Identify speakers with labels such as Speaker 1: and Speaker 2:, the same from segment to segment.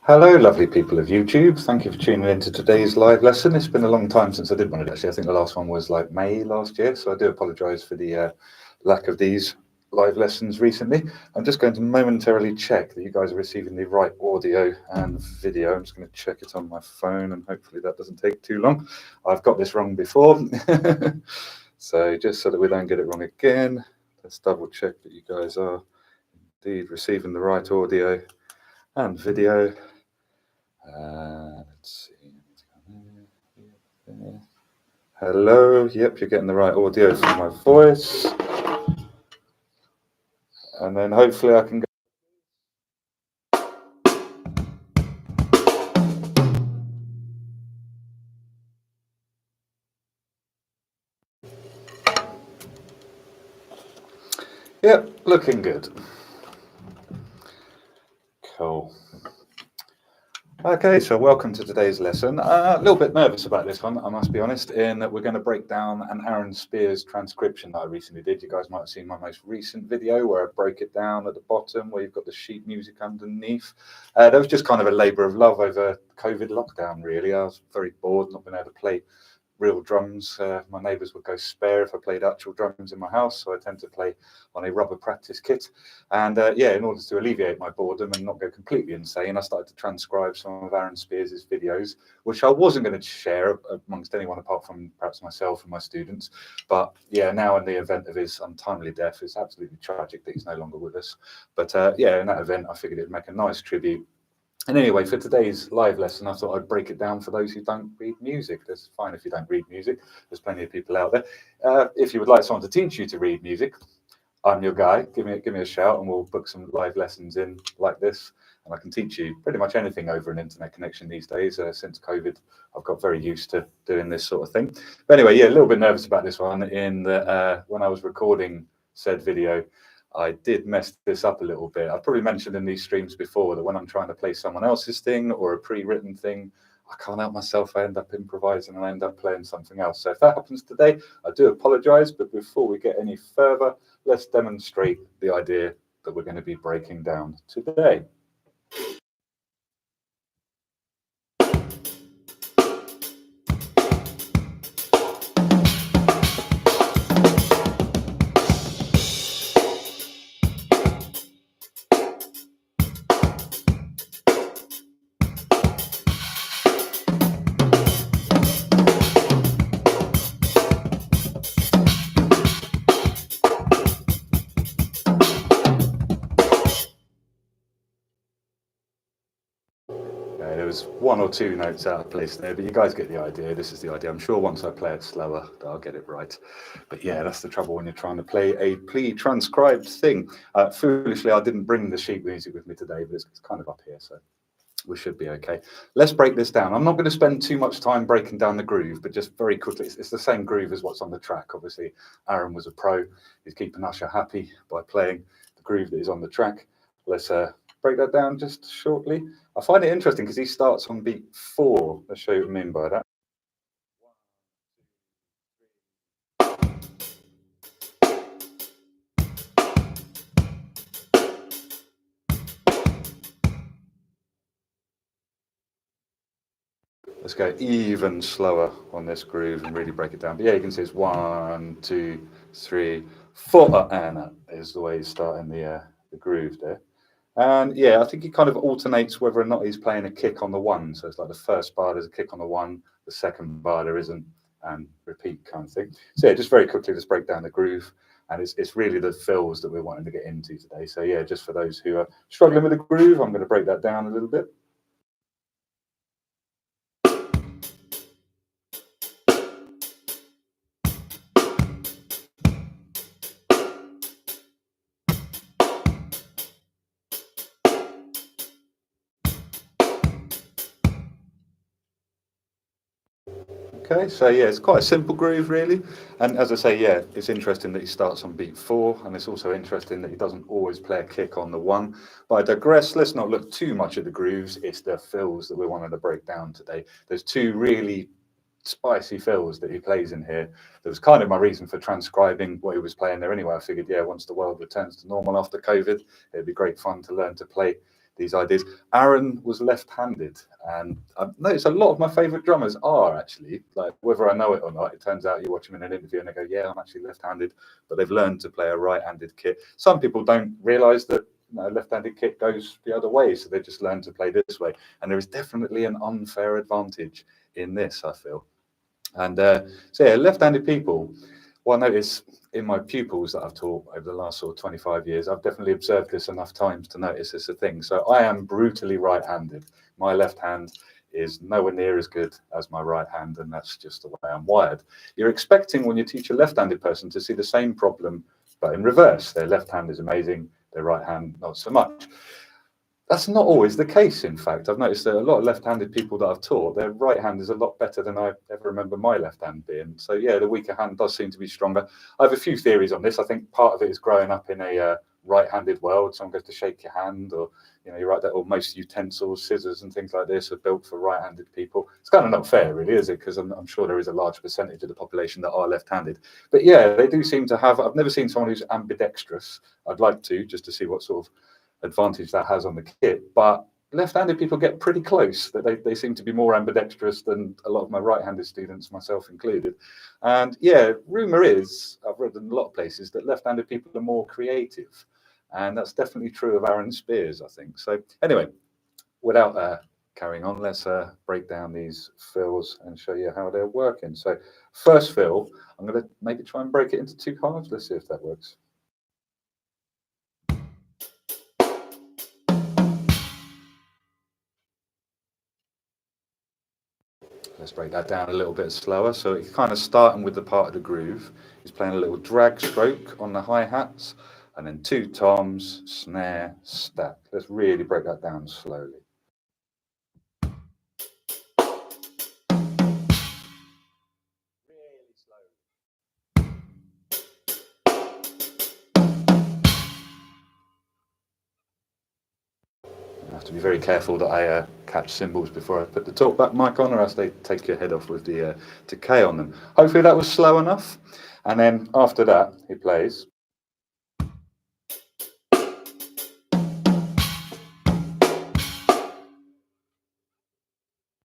Speaker 1: Hello, lovely people of YouTube. Thank you for tuning in to today's live lesson. It's been a long time since I did one of it, actually. I think the last one was like May last year, so I do apologise for the lack of these live lessons recently. I'm just going to momentarily check that you guys are receiving the right audio and video. I'm just going to check it on my phone, and hopefully that doesn't take too long. I've got this wrong before, so just so that we don't get it wrong again, let's double check that you guys are indeed receiving the right audio and video. Let's see. Hello. Yep, you're getting the right audio from my voice. And then hopefully I can go. Yep, looking good. Cool. Okay, so welcome to today's lesson. A little bit nervous about this one, I must be honest, in that we're going to break down an Aaron Spears transcription that I recently did. You guys might have seen my most recent video where I broke it down at the bottom, where you've got the sheet music underneath. That was just kind of a labour of love over COVID lockdown, really. I was very bored, not being able to play real drums. My neighbours would go spare if I played actual drums in my house, so I tend to play on a rubber practice kit. And in order to alleviate my boredom and not go completely insane, I started to transcribe some of Aaron Spears' videos, which I wasn't going to share amongst anyone apart from perhaps myself and my students. But now in the event of his untimely death, it's absolutely tragic that he's no longer with us. But in that event, I figured it'd make a nice tribute. And anyway, for today's live lesson, I thought I'd break it down for those who don't read music. That's fine if you don't read music. There's plenty of people out there. If you would like someone to teach you to read music, I'm your guy. Give me a shout and we'll book some live lessons in like this. And I can teach you pretty much anything over an internet connection these days. Since COVID, I've got very used to doing this sort of thing. But anyway, a little bit nervous about this one in that when I was recording said video, I did mess this up a little bit. I've probably mentioned in these streams before that when I'm trying to play someone else's thing or a pre-written thing, I can't help myself. I end up improvising and I end up playing something else. So if that happens today, I do apologize. But before we get any further, let's demonstrate the idea that we're going to be breaking down today. There was one or two notes out of place there, but you guys get the idea. This is the idea. I'm sure once I play it slower, that I'll get it right. But that's the trouble when you're trying to play a pre-transcribed thing. Foolishly, I didn't bring the sheet music with me today, but it's kind of up here, so we should be okay. Let's break this down. I'm not going to spend too much time breaking down the groove, but just very quickly, it's the same groove as what's on the track. Obviously, Aaron was a pro. He's keeping Usher happy by playing the groove that is on the track. Let's break that down just shortly. I find it interesting because he starts on beat 4. Let's show you what I mean by that. Let's go even slower on this groove and really break it down. But you can see it's 1, 2, 3, 4, and that is the way he's starting the groove there. And I think he kind of alternates whether or not he's playing a kick on the 1. So it's like the first bar there's a kick on the 1, the second bar there isn't, and repeat kind of thing. So just very quickly, let's break down the groove. And it's really the fills that we're wanting to get into today. So just for those who are struggling with the groove, I'm going to break that down a little bit. Okay, so it's quite a simple groove really, and as I say, it's interesting that he starts on beat 4, and it's also interesting that he doesn't always play a kick on the 1. But I digress. Let's not look too much at the grooves. It's the fills that we wanted to break down today. There's 2 really spicy fills that he plays in here. That was kind of my reason for transcribing what he was playing there anyway. I figured, once the world returns to normal after COVID, it'd be great fun to learn to play these ideas. Aaron was left-handed, and I've noticed a lot of my favourite drummers are actually, like, whether I know it or not, it turns out you watch them in an interview and they go, yeah, I'm actually left-handed, but they've learned to play a right-handed kit. Some people don't realise that left-handed kit goes the other way, so they just learn to play this way. And there is definitely an unfair advantage in this, I feel. And so yeah, left-handed people, well, I notice in my pupils that I've taught over the last sort of 25 years, I've definitely observed this enough times to notice it's a thing. So I am brutally right-handed. My left hand is nowhere near as good as my right hand, and that's just the way I'm wired. You're expecting when you teach a left-handed person to see the same problem, but in reverse. Their left hand is amazing, their right hand not so much. That's not always the case, in fact. I've noticed that a lot of left-handed people that I've taught, their right hand is a lot better than I ever remember my left hand being. So yeah, the weaker hand does seem to be stronger. I have a few theories on this. I think part of it is growing up in a right-handed world. Someone goes to shake your hand, or you're right, that or most utensils, scissors and things like this are built for right-handed people. It's kind of not fair, really, is it? Because I'm sure there is a large percentage of the population that are left-handed. But yeah, they do seem to have, I've never seen someone who's ambidextrous. I'd like to, just to see what sort of advantage that has on the kit, but left-handed people get pretty close. That they seem to be more ambidextrous than a lot of my right-handed students, myself included. And yeah, rumor is, I've read in a lot of places, that left-handed people are more creative, and that's definitely true of Aaron Spears, I think. So anyway, without carrying on, let's break down these fills and show you how they're working. So first fill, I'm going to maybe try and break it into two halves. Let's see if that works. Let's break that down a little bit slower. So it's kind of starting with the part of the groove. He's playing a little drag stroke on the hi-hats, and then two toms, snare, stack. Let's really break that down slowly. Really slowly. I have to be very careful that I catch cymbals before I put the talkback mic on, or else they take your head off with the decay on them. Hopefully that was slow enough. And then after that, he plays.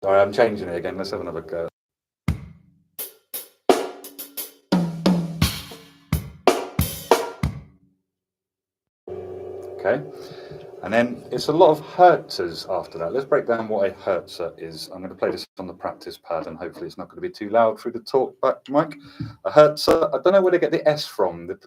Speaker 1: Sorry, I'm changing it again. Let's have another go. Okay. And then it's a lot of hertzes after that. Let's break down what a hertzer is. I'm going to play this on the practice pad, and hopefully it's not going to be too loud through the talkback mic. A hertzer, I don't know where they get the S from. The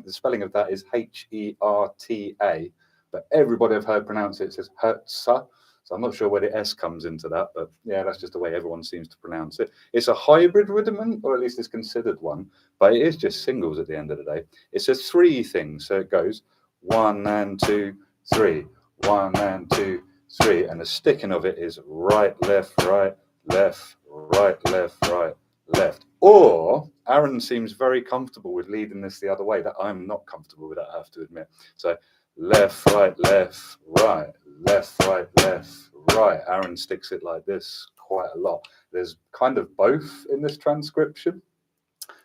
Speaker 1: spelling of that is H-E-R-T-A, but everybody I've heard pronounce it says hertzer. So I'm not sure where the S comes into that, but yeah, that's just the way everyone seems to pronounce it. It's a hybrid rudiment, or at least it's considered one, but it is just singles at the end of the day. It's a three thing, so it goes 1 and 2, 3, 1 and 2, 3, and the sticking of it is right, left, right, left, right, left, right, left. Or Aaron seems very comfortable with leading this the other way. That I'm not comfortable with that, I have to admit. So left, right, left, right, left, right, left, right. Aaron sticks it like this quite a lot. There's kind of both in this transcription.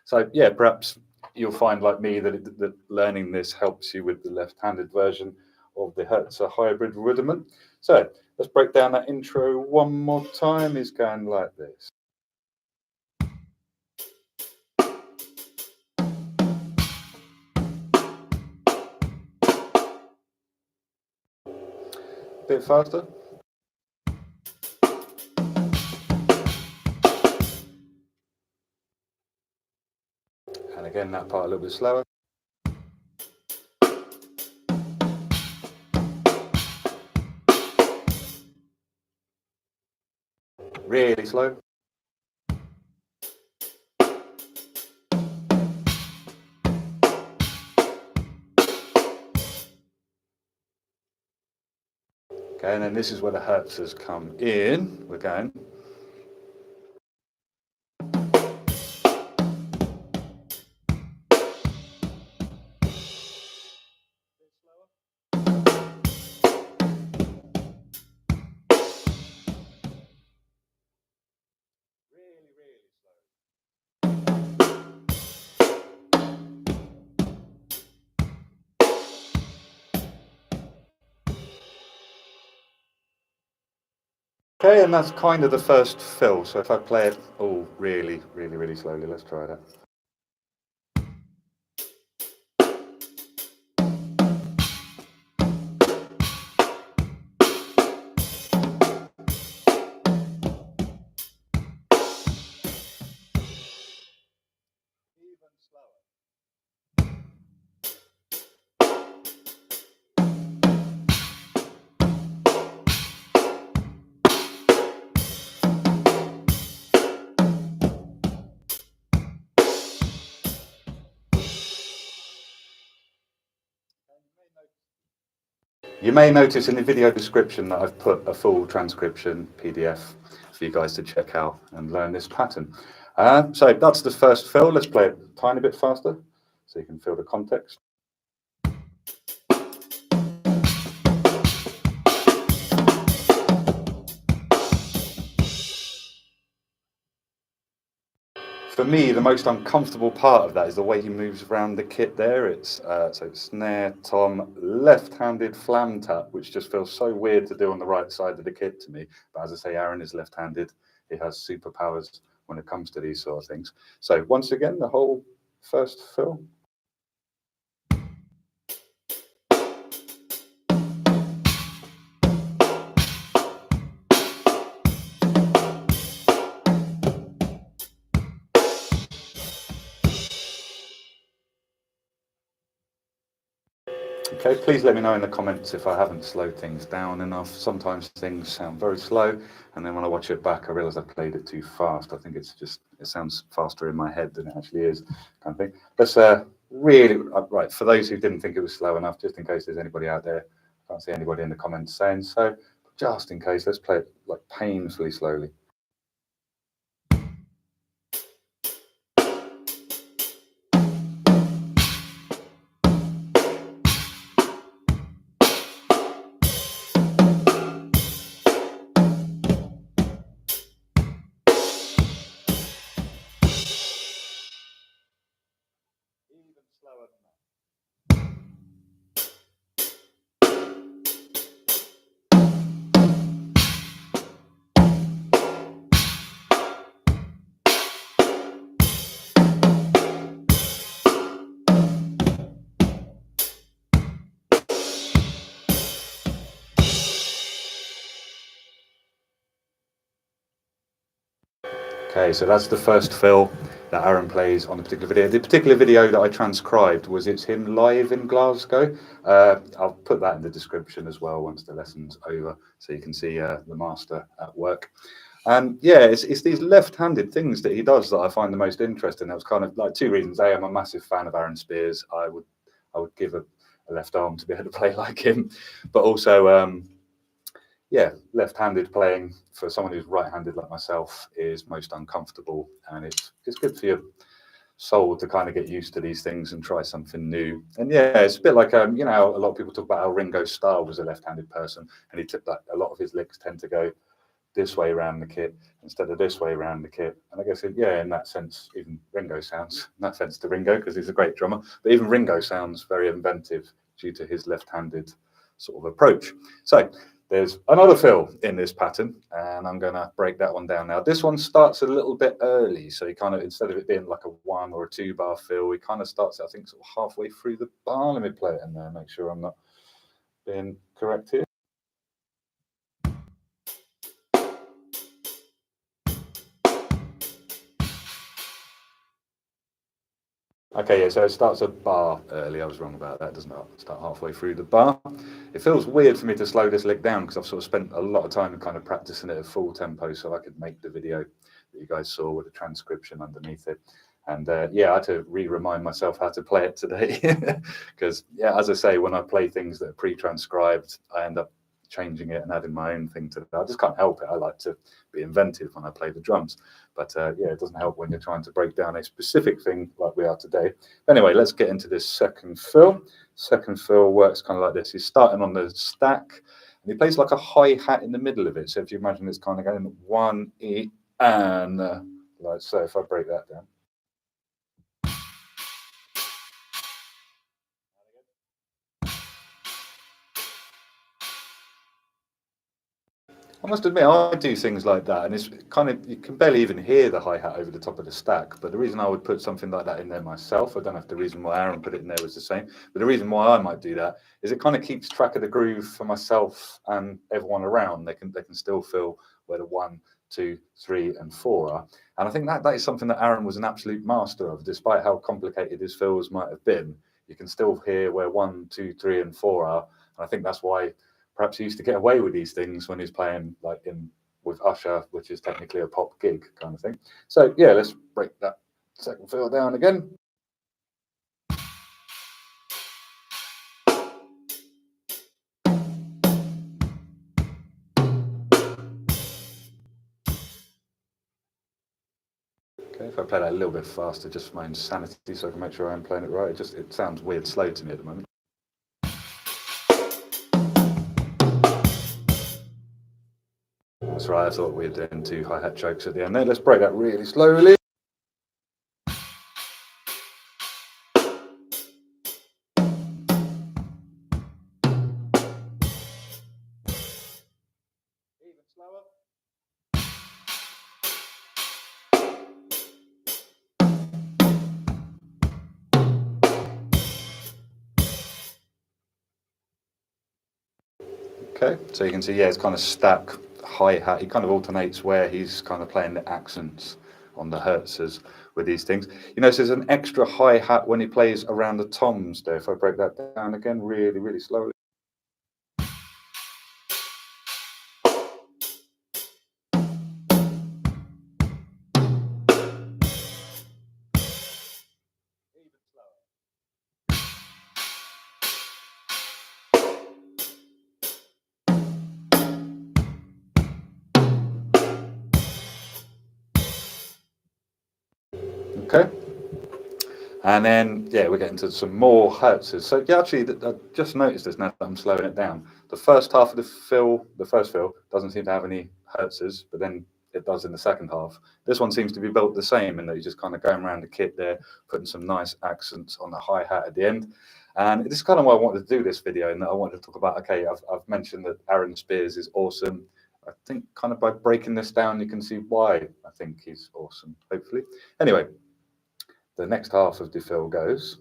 Speaker 1: So yeah, perhaps you'll find, like me, that learning this helps you with the left-handed version of the Hertzer hybrid rudiment. So let's break down that intro one more time. It's going like this. A bit faster. And again, that part a little bit slower. Really slow. Okay, and then this is where the Hertzers come in. We're going. Okay, and that's kind of the first fill. So if I play it all really, really, really slowly, let's try that. Even slower. You may notice in the video description that I've put a full transcription PDF for you guys to check out and learn this pattern. So that's the first fill. Let's play it a tiny bit faster so you can feel the context. For me, the most uncomfortable part of that is the way he moves around the kit there. So it's snare, tom, left-handed flam tap, which just feels so weird to do on the right side of the kit to me. But as I say, Aaron is left-handed. He has superpowers when it comes to these sort of things. So once again, the whole first fill. Okay, please let me know in the comments if I haven't slowed things down enough. Sometimes things sound very slow, and then when I watch it back, I realise I played it too fast. I think it sounds faster in my head than it actually is, kind of thing. Let's really, right, for those who didn't think it was slow enough, just in case there's anybody out there, I can't see anybody in the comments saying so, just in case, let's play it like painfully slowly. Even slower than that. Okay, so that's the first fill that Aaron plays on the particular video. The particular video that I transcribed it's him live in Glasgow. I'll put that in the description as well once the lesson's over, so you can see the master at work. And yeah, it's these left-handed things that he does that I find the most interesting. That was kind of like two reasons. A, I'm a massive fan of Aaron Spears. I would give a left arm to be able to play like him, but also yeah, left-handed playing for someone who's right-handed like myself is most uncomfortable, and it's good for your soul to kind of get used to these things and try something new. And yeah, it's a bit like you know, a lot of people talk about how Ringo Starr was a left-handed person, and he took that. A lot of his licks tend to go this way around the kit instead of this way around the kit. And I guess yeah, in that sense, even Ringo sounds, no offense to Ringo because he's a great drummer, but even Ringo sounds very inventive due to his left-handed sort of approach. So there's another fill in this pattern, and I'm going to break that one down now. This one starts a little bit early, so he kind of, instead of it being like a 1 or a 2 bar fill, he kind of starts, I think, sort of halfway through the bar. Let me play it in there, make sure I'm not being correct here. Okay, yeah, so it starts a bar early. I was wrong about that. It doesn't start halfway through the bar. It feels weird for me to slow this lick down because I've sort of spent a lot of time kind of practicing it at full tempo so I could make the video that you guys saw with a transcription underneath it. And yeah, I had to remind myself how to play it today because, yeah, as I say, when I play things that are pre-transcribed, I end up changing it and adding my own thing to it. I just can't help it. I like to be inventive when I play the drums. But yeah, it doesn't help when you're trying to break down a specific thing like we are today. Anyway, let's get into this second fill. Second fill works kind of like this. He's starting on the stack, and he plays like a hi-hat in the middle of it. So if you imagine it's kind of going 1, E, and like so. If I break that down. I must admit, I do things like that, and it's kind of, you can barely even hear the hi-hat over the top of the stack. But the reason I would put something like that in there myself, I don't know if the reason why Aaron put it in there was the same, but the reason why I might do that is it kind of keeps track of the groove for myself and everyone around. They can still feel where the 1, 2, 3, and 4 are. And I think that is something that Aaron was an absolute master of, despite how complicated his fills might have been. You can still hear where 1, 2, 3, and 4 are, and I think that's why perhaps he used to get away with these things when he's playing like with Usher, which is technically a pop gig kind of thing. So yeah, let's break that second fill down again. Okay, if I play that a little bit faster, just for my own sanity, so I can make sure I'm playing it right. It sounds weird slow to me at the moment. That's right, I thought we were doing 2 hi-hat chokes at the end there. Let's break that really slowly. Even slower. Okay, so you can see, yeah, it's kind of stack hi-hat. He kind of alternates where he's kind of playing the accents on the hertzes with these things. You notice there's an extra hi-hat when he plays around the toms there. If I break that down again really, really slowly. Even slower. Okay. And then, yeah, we're getting to some more hertzes. So yeah, actually, I just noticed this now that I'm slowing it down. The first half of the first fill doesn't seem to have any hertzes, but then it does in the second half. This one seems to be built the same in that you're just kind of going around the kit there, putting some nice accents on the hi-hat at the end. And this is kind of why I wanted to do this video, and that I wanted to talk about, okay, I've mentioned that Aaron Spears is awesome. I think kind of by breaking this down, you can see why I think he's awesome, hopefully. Anyway, the next half of the fill goes.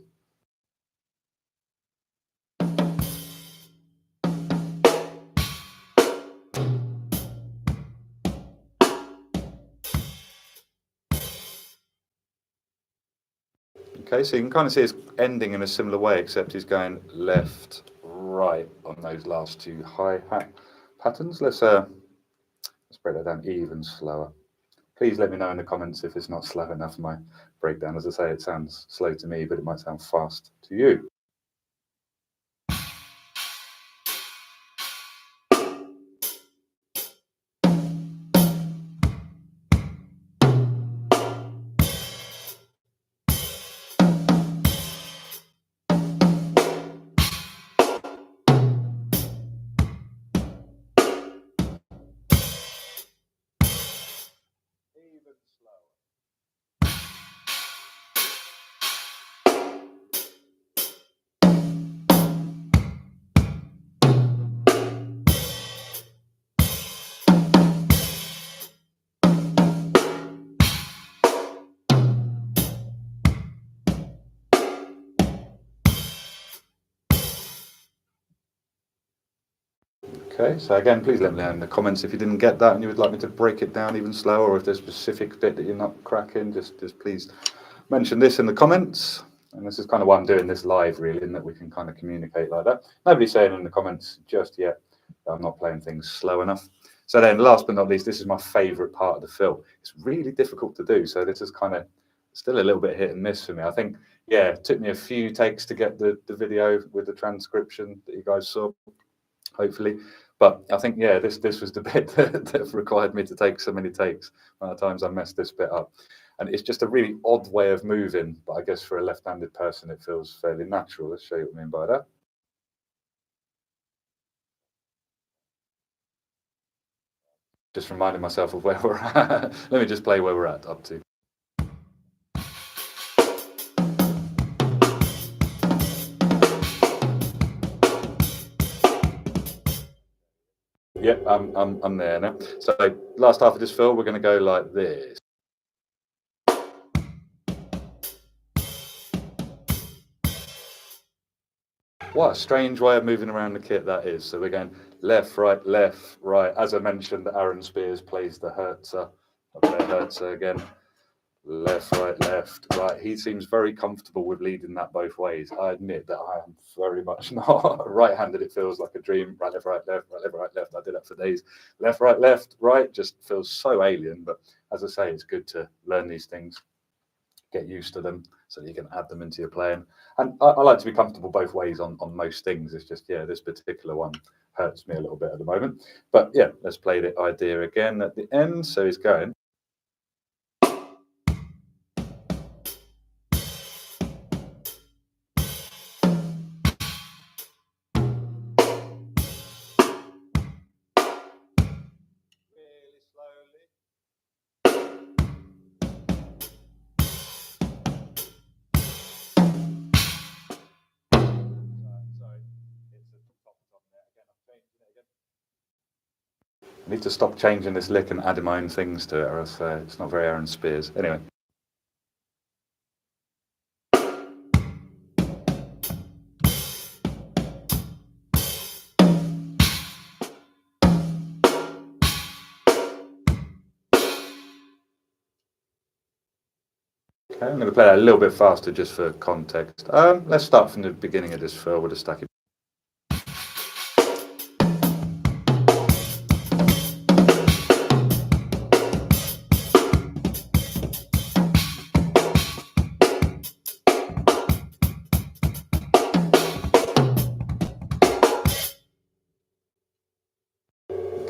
Speaker 1: Okay, so you can kind of see it's ending in a similar way, except he's going left, right on those last 2 hi-hat patterns. Let's spread that down even slower. Please let me know in the comments if it's not slow enough, my breakdown. As I say, it sounds slow to me, but it might sound fast to you. Even slower. Okay, so again, please let me know in the comments if you didn't get that and you would like me to break it down even slower, or if there's a specific bit that you're not cracking, just please mention this in the comments. And this is kind of why I'm doing this live, really, in that we can kind of communicate like that. Nobody's saying in the comments just yet that I'm not playing things slow enough. So then, last but not least, this is my favourite part of the fill. It's really difficult to do, so this is kind of still a little bit hit and miss for me. I think, yeah, it took me a few takes to get the video with the transcription that you guys saw, hopefully. But I think, yeah, this was the bit that required me to take so many takes. One of the times I messed this bit up. And it's just a really odd way of moving, but I guess for a left-handed person, it feels fairly natural. Let's show you what I mean by that. Just reminding myself of where we're at. Let me just play where we're at up to. Yep, I'm there now. So last half of this fill, we're going to go like this. What a strange way of moving around the kit that is. So we're going left, right. As I mentioned, Aaron Spears plays the Hertzer. I play Hertzer again. Left, right. He seems very comfortable with leading that both ways. I admit that I am very much not. Right-handed, it feels like a dream. Right, left, right, left. I did that for days. Left, right. Just feels so alien. But as I say, it's good to learn these things, get used to them, so that you can add them into your playing. And I like to be comfortable both ways on most things. It's just, yeah, this particular one hurts me a little bit at the moment. But yeah, let's play the idea again at the end. So he's going. Really slowly. Sorry, it's a top there again. I'm changing it again. I need to stop changing this lick and adding my own things to it, or else it's not very Aaron Spears. Anyway. Okay, I'm going to play that a little bit faster just for context. Let's start from the beginning of this fill with a stacky.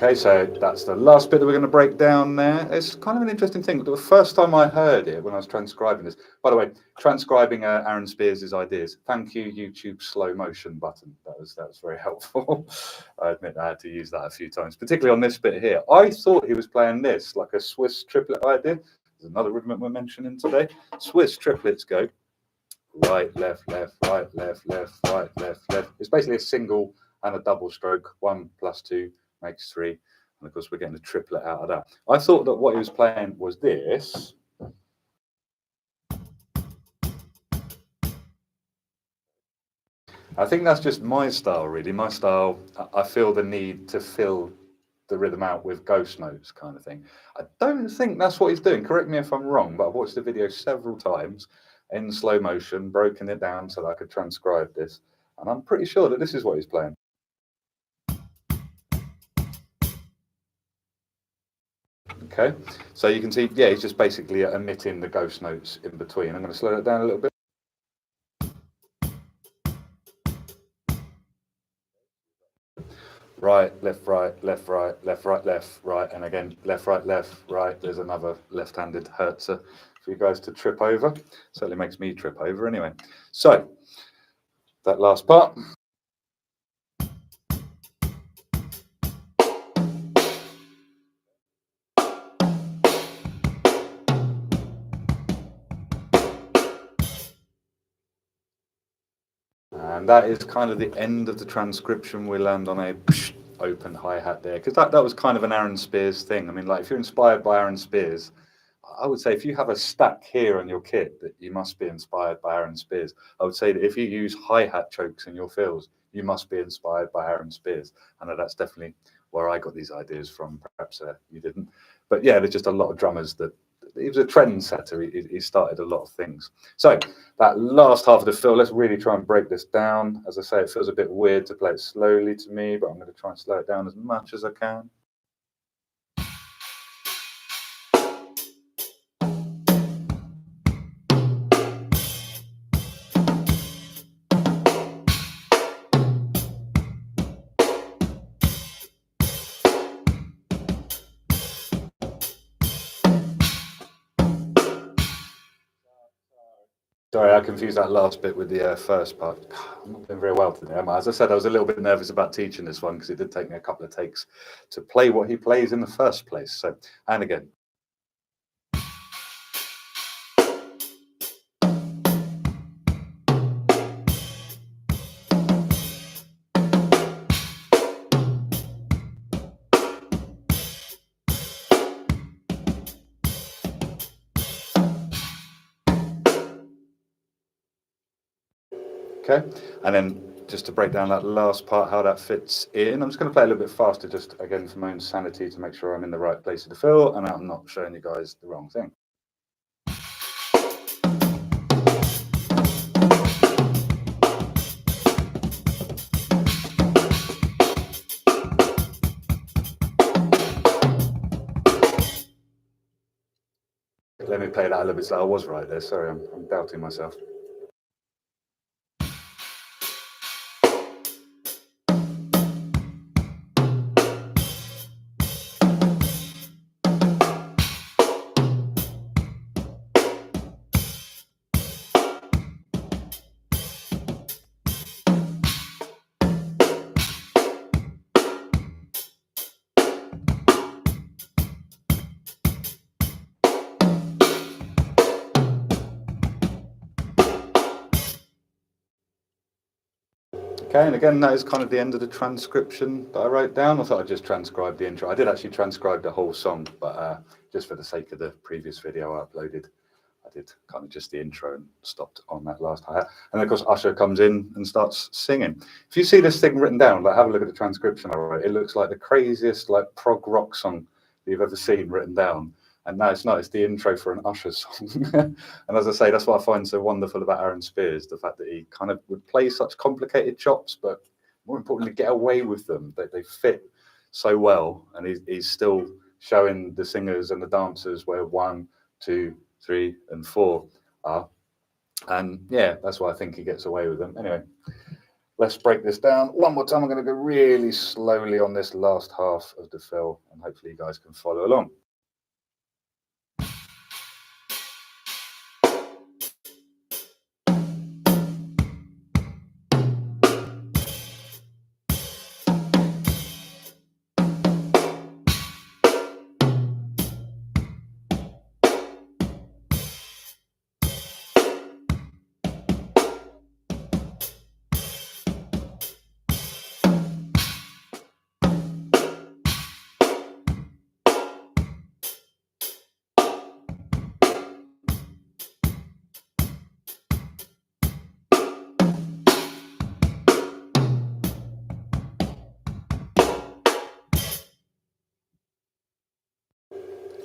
Speaker 1: Okay, so that's the last bit that we're going to break down there. It's kind of an interesting thing. The first time I heard it when I was transcribing this, by the way, transcribing Aaron Spears' ideas. Thank you, YouTube slow motion button. That was very helpful. I admit I had to use that a few times, particularly on this bit here. I thought he was playing this like a Swiss triplet idea. There's another rhythm we're mentioning today. Swiss triplets go right, left, right, left. It's basically a single and a double stroke. 1 + 2 makes 3. And of course, we're getting a triplet out of that. I thought that what he was playing was this. I think that's just my style, really. My style, I feel the need to fill the rhythm out with ghost notes kind of thing. I don't think that's what he's doing. Correct me if I'm wrong, but I've watched the video several times in slow motion, broken it down so that I could transcribe this. And I'm pretty sure that this is what he's playing. Okay, so you can see, yeah, he's just basically omitting the ghost notes in between. I'm going to slow it down a little bit. Right, left, right, and again, left, right. There's another left-handed Hertzer for you guys to trip over. Certainly makes me trip over anyway. So, that last part. And that is kind of the end of the transcription. We land on a open hi-hat there, because that was kind of an Aaron Spears thing. I mean, like, if you're inspired by Aaron Spears, I would say if you have a stack here on your kit, that you must be inspired by Aaron Spears. I would say that if you use hi-hat chokes in your fills, you must be inspired by Aaron Spears. I know that's definitely where I got these ideas from. Perhaps you didn't. But yeah, there's just a lot of drummers that he was a trendsetter. He started a lot of things. So that last half of the fill, let's really try and break this down. As I say, it feels a bit weird to play it slowly to me, but I'm going to try and slow it down as much as I can. Sorry, I confused that last bit with the first part. I'm not doing very well today, am I? As I said, I was a little bit nervous about teaching this one because it did take me a couple of takes to play what he plays in the first place. So, and again. Okay, and then just to break down that last part, how that fits in, I'm just going to play a little bit faster, just again for my own sanity, to make sure I'm in the right place of the fill and I'm not showing you guys the wrong thing. Let me play that a little bit slower. I was right there. Sorry, I'm doubting myself. Okay, and again, that is kind of the end of the transcription that I wrote down. I thought I'd just transcribe the intro. I did actually transcribe the whole song, but just for the sake of the previous video I uploaded, I did kind of just the intro and stopped on that last hi-hat. And of course, Usher comes in and starts singing. If you see this thing written down, like have a look at the transcription I wrote, it looks like the craziest like prog rock song you've ever seen written down. And no, it's not. It's the intro for an Usher song. And as I say, that's what I find so wonderful about Aaron Spears, the fact that he kind of would play such complicated chops, but more importantly, get away with them. They fit so well. And he's still showing the singers and the dancers where 1, 2, 3, and 4 are. And yeah, that's why I think he gets away with them. Anyway, let's break this down one more time. I'm going to go really slowly on this last half of the fill, and hopefully you guys can follow along.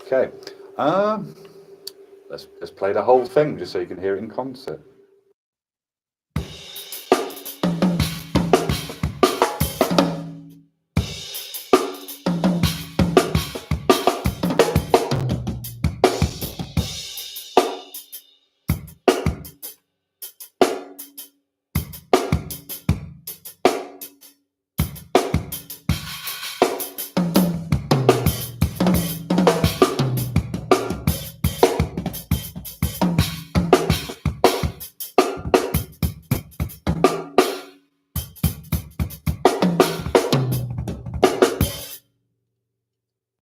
Speaker 1: Okay, let's play the whole thing just so you can hear it in concert.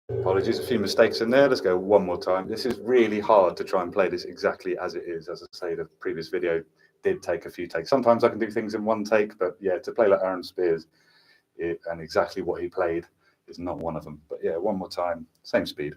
Speaker 1: Apologies, a few mistakes in there. Let's go one more time. This is really hard to try and play this exactly as it is. As I say, the previous video did take a few takes. Sometimes I can do things in one take, but yeah, to play like Aaron Spears and exactly what he played is not one of them. But yeah, one more time, same speed.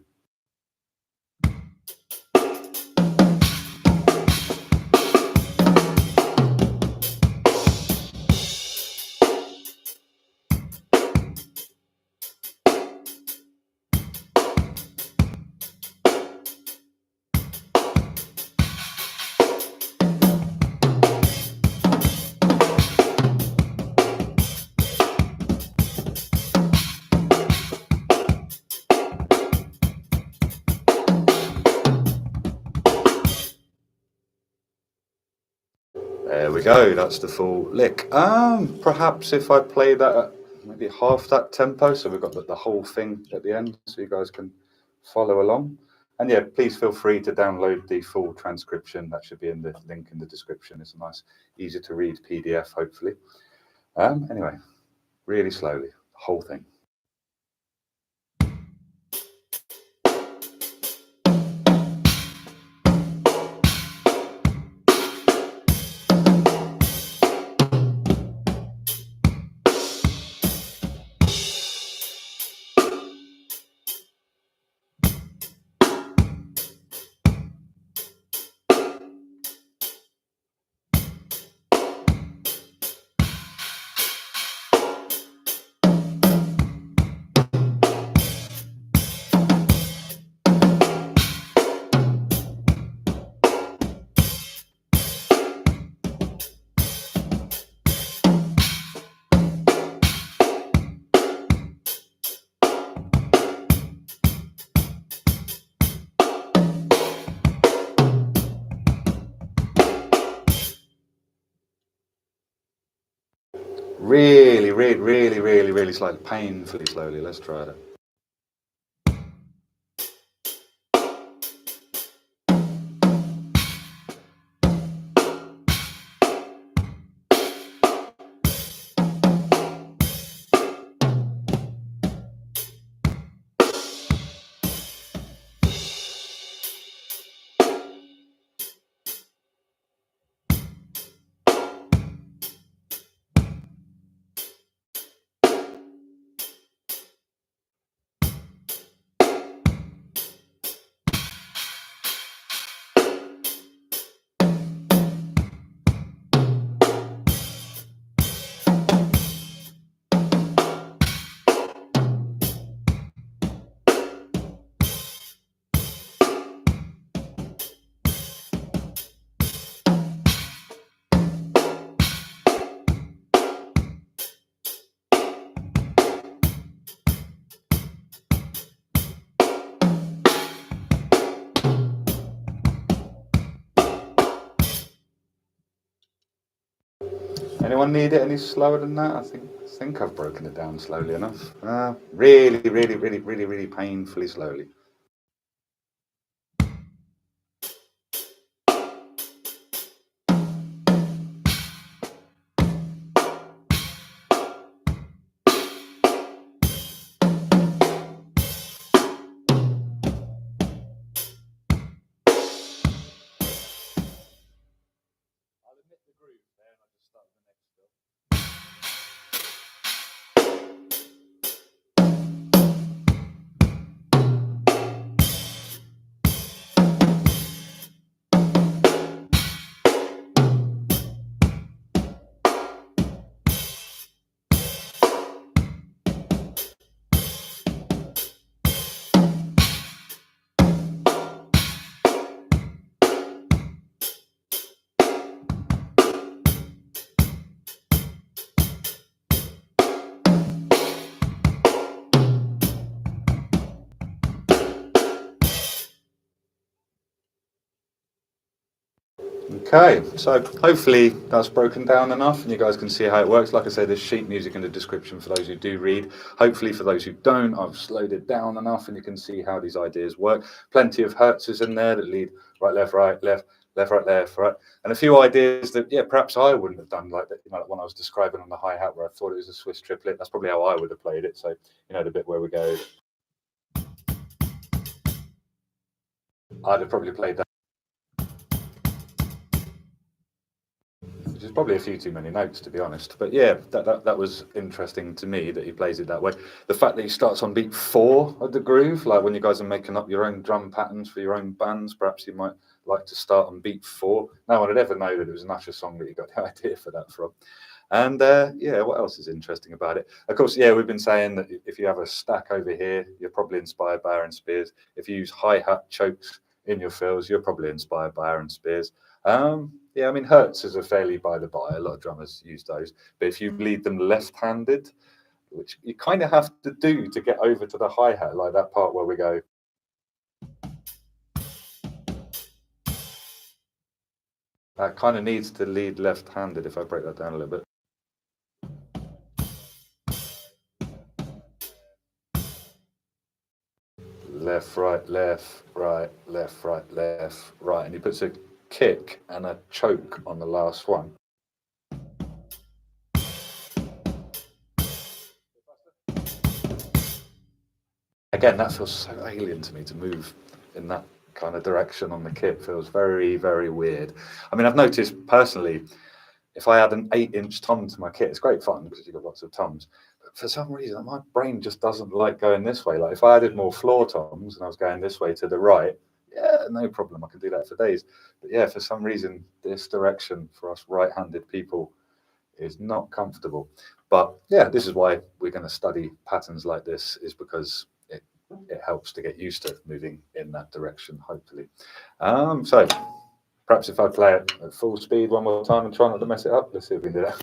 Speaker 1: There we go, that's the full lick. Perhaps if I play that at maybe half that tempo, so we've got the whole thing at the end, so you guys can follow along. And yeah, please feel free to download the full transcription. That should be in the link in the description. It's a nice, easy to read PDF, hopefully. Anyway, really slowly, the whole thing. read really, really, really slowly, painfully slowly. Let's try it. Anyone need it any slower than that? I think I've broken it down slowly enough. Really, really, really, really, really painfully slowly. I'll admit the groove there and I'll just start the next fill. Okay, so hopefully that's broken down enough and you guys can see how it works. Like I said, there's sheet music in the description for those who do read. Hopefully for those who don't, I've slowed it down enough and you can see how these ideas work. Plenty of hertzes in there that lead right, left, right, left, left, right, left, right. And a few ideas that, yeah, perhaps I wouldn't have done, like that, you know, when I was describing on the hi-hat where I thought it was a Swiss triplet. That's probably how I would have played it. So, you know, the bit where we go, I'd have probably played that. Which is probably a few too many notes, to be honest. But yeah, that was interesting to me that he plays it that way. The fact that he starts on beat 4 of the groove, like when you guys are making up your own drum patterns for your own bands, perhaps you might like to start on beat 4. No one would ever know that it was an Usher song that you got the idea for that from. And yeah, what else is interesting about it? Of course, yeah, we've been saying that if you have a stack over here, you're probably inspired by Aaron Spears. If you use hi-hat chokes in your fills, you're probably inspired by Aaron Spears. Yeah, I mean, hertzes are fairly by the by. A lot of drummers use those. But if you lead them left-handed, which you kind of have to do to get over to the hi-hat, like that part where we go. That kind of needs to lead left-handed if I break that down a little bit. Left, right, left, right, left, right, left, right. And he puts a kick and a choke on the last one. Again, that feels so alien to me to move in that kind of direction on the kit. Feels very, very weird. I mean, I've noticed personally, if I add an 8-inch tom to my kit, it's great fun because you've got lots of toms. But for some reason, my brain just doesn't like going this way. Like if I added more floor toms and I was going this way to the right, yeah, no problem. I could do that for days. But yeah, for some reason, this direction for us right-handed people is not comfortable. But yeah, this is why we're going to study patterns like this, is because it helps to get used to moving in that direction, hopefully. So perhaps if I play it at full speed one more time and try not to mess it up, let's see if we can do that.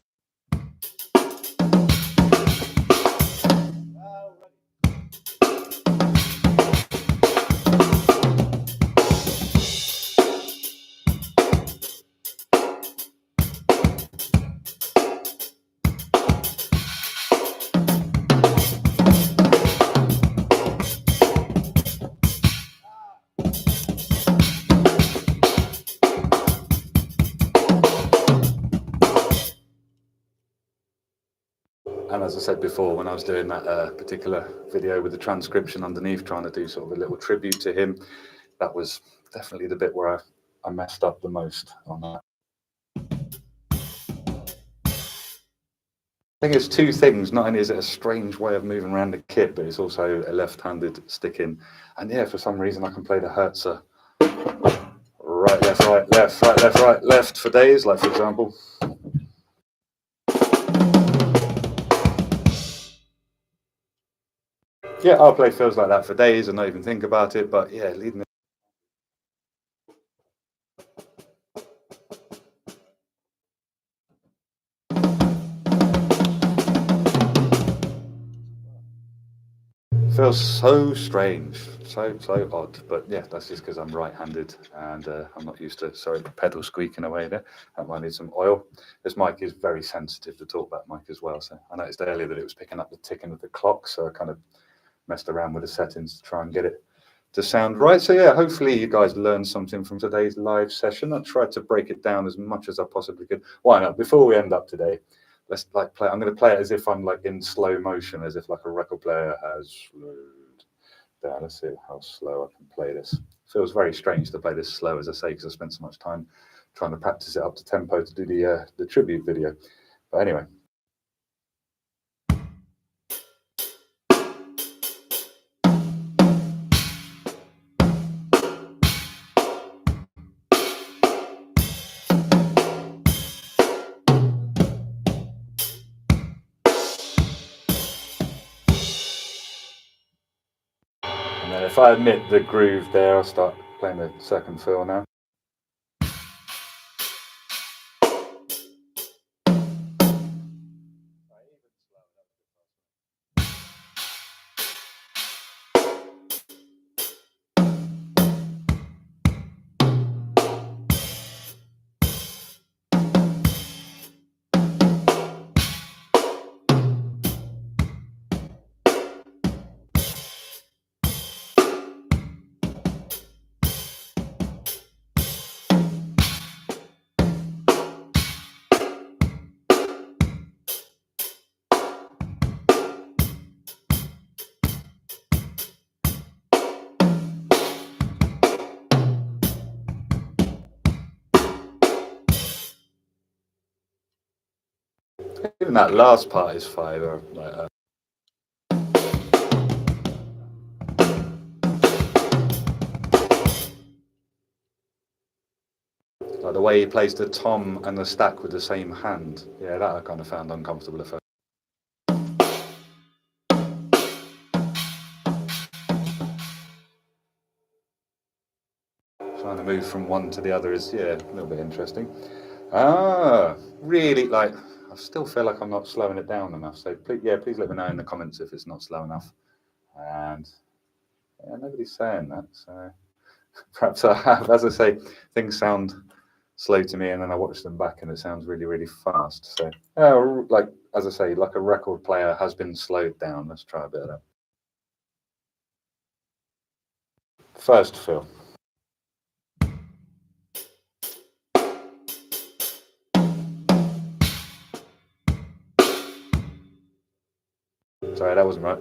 Speaker 1: as I said before, when I was doing that particular video with the transcription underneath, trying to do sort of a little tribute to him, that was definitely the bit where I messed up the most on that. I think it's two things. Not only is it a strange way of moving around the kit, but it's also a left-handed stick-in. And yeah, for some reason I can play the Hertzer right, left, right, left, right, left, right, left for days, like for example. Yeah, I'll play fills like that for days and not even think about it, but yeah, leading it. Feels so strange, so odd, but yeah, that's just because I'm right-handed and I'm not used to, sorry, the pedal squeaking away there. That might need some oil. This mic is very sensitive to talk about mic as well, so I noticed earlier that it was picking up the ticking of the clock, so I kind of messed around with the settings to try and get it to sound right. So yeah, hopefully you guys learned something from today's live session. I tried to break it down as much as I possibly could. Why not? Before we end up today, let's like play. I'm going to play it as if I'm like in slow motion, as if like a record player has slowed down. Let's see how slow I can play this. It feels very strange to play this slow, as I say, because I spent so much time trying to practice it up to tempo to do the tribute video. But anyway. And then if I admit the groove there, I'll start playing the second fill now. Even that last part is 5. Like the way he plays the tom and the stack with the same hand. Yeah, that I kind of found uncomfortable at first. Trying to move from one to the other is, yeah, a little bit interesting. Really, like, I still feel like I'm not slowing it down enough. So please, yeah, please let me know in the comments if it's not slow enough. And yeah, nobody's saying that. So perhaps I have. As I say, things sound slow to me, and then I watch them back, and it sounds really, really fast. So, like as I say, like a record player has been slowed down. Let's try a bit of that. First fill. Sorry, that wasn't right.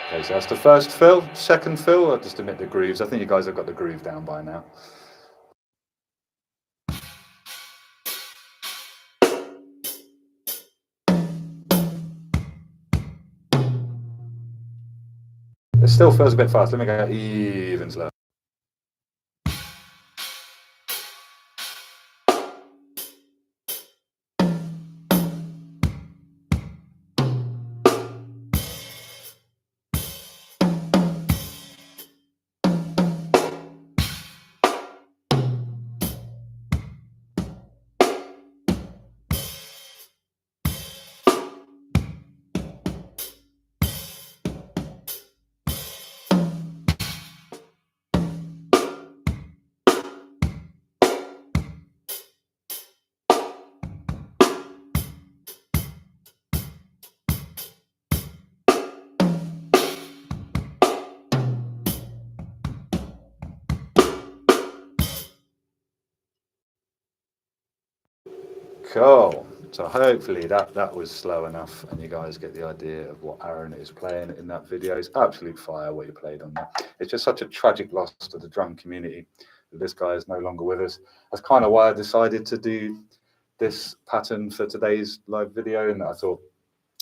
Speaker 1: Okay, so that's the first fill. Second fill, I'll just omit the grooves. I think you guys have got the groove down by now. It still feels a bit fast. Let me go even slower. Cool. So hopefully that was slow enough and you guys get the idea of what Aaron is playing in that video. It's absolute fire what you played on that. It's just such a tragic loss to the drum community that this guy is no longer with us. That's kind of why I decided to do this pattern for today's live video, and I thought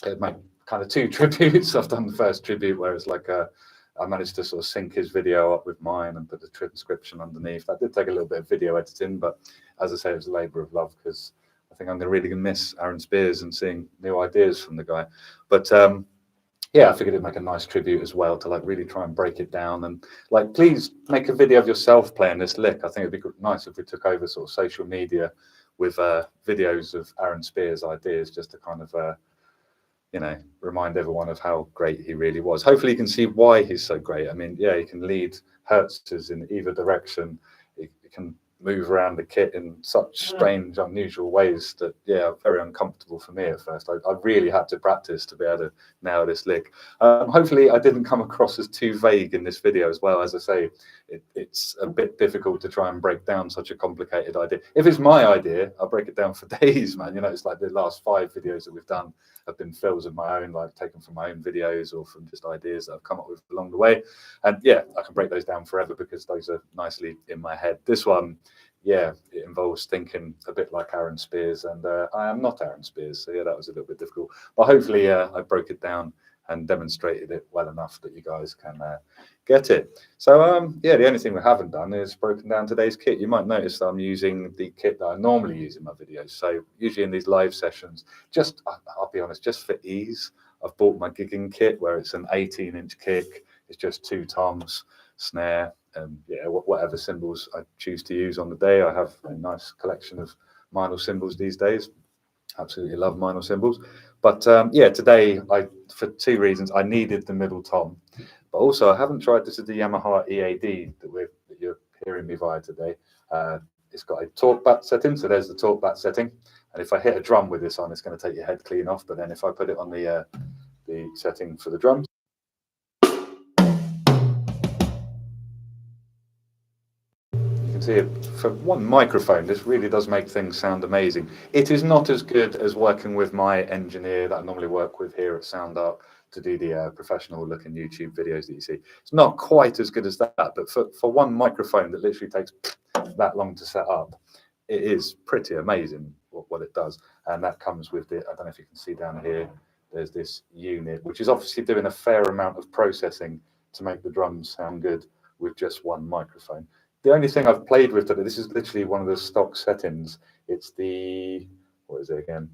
Speaker 1: it'd make kind of two tributes. I've done the first tribute where it's like I managed to sort of sync his video up with mine and put the transcription underneath. That did take a little bit of video editing, but as I say, it was a labour of love because I think I'm going to really miss Aaron Spears and seeing new ideas from the guy. But yeah, I figured it'd make a nice tribute as well to like really try and break it down and like, please make a video of yourself playing this lick. I think it'd be nice if we took over sort of social media with videos of Aaron Spears' ideas, just to kind of you know, remind everyone of how great he really was. Hopefully you can see why he's so great. I mean, yeah, he can lead Hertzes in either direction. He can move around the kit in such strange, unusual ways that, yeah, very uncomfortable for me at first. I really had to practice to be able to nail this lick. Hopefully I didn't come across as too vague in this video as well. As I say, it's a bit difficult to try and break down such a complicated idea. If it's my idea, I'll break it down for days, man. You know, it's like the last 5 videos that we've done have been fills of my own, like taken from my own videos or from just ideas that I've come up with along the way. And yeah, I can break those down forever because those are nicely in my head. This one, yeah, it involves thinking a bit like Aaron Spears, and I am not Aaron Spears, so yeah, that was a little bit difficult. But hopefully I broke it down and demonstrated it well enough that you guys can get it. So yeah, the only thing we haven't done is broken down today's kit. You might notice that I'm using the kit that I normally use in my videos. So usually in these live sessions, just I'll be honest, just for ease, I've bought my gigging kit where it's an 18-inch kick. It's just 2 toms, snare, and yeah, whatever cymbals I choose to use on the day. I have a nice collection of minor cymbals these days. Absolutely love minor cymbals. But yeah, today, for 2 reasons, I needed the middle tom, but also I haven't tried this at the Yamaha EAD that you're hearing me via today. It's got a talk bat setting, so there's the talk bat setting. And if I hit a drum with this on, it's going to take your head clean off. But then if I put it on the setting for the drums, see it for one microphone. This really does make things sound amazing. It is not as good as working with my engineer that I normally work with here at SoundArt to do the professional looking YouTube videos that you see. It's not quite as good as that, but for one microphone that literally takes that long to set up, it is pretty amazing what it does. And that comes with I don't know if you can see down here, there's this unit, which is obviously doing a fair amount of processing to make the drums sound good with just one microphone. The only thing I've played with today, this is literally one of the stock settings. It's the, what is it again?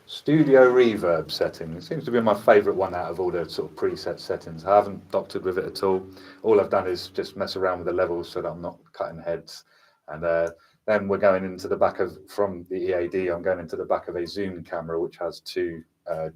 Speaker 1: Studio reverb setting. It seems to be my favorite one out of all the sort of preset settings. I haven't doctored with it at all. All I've done is just mess around with the levels so that I'm not cutting heads. And then we're going into the back of, from the EAD, I'm going into the back of a Zoom camera, which has 2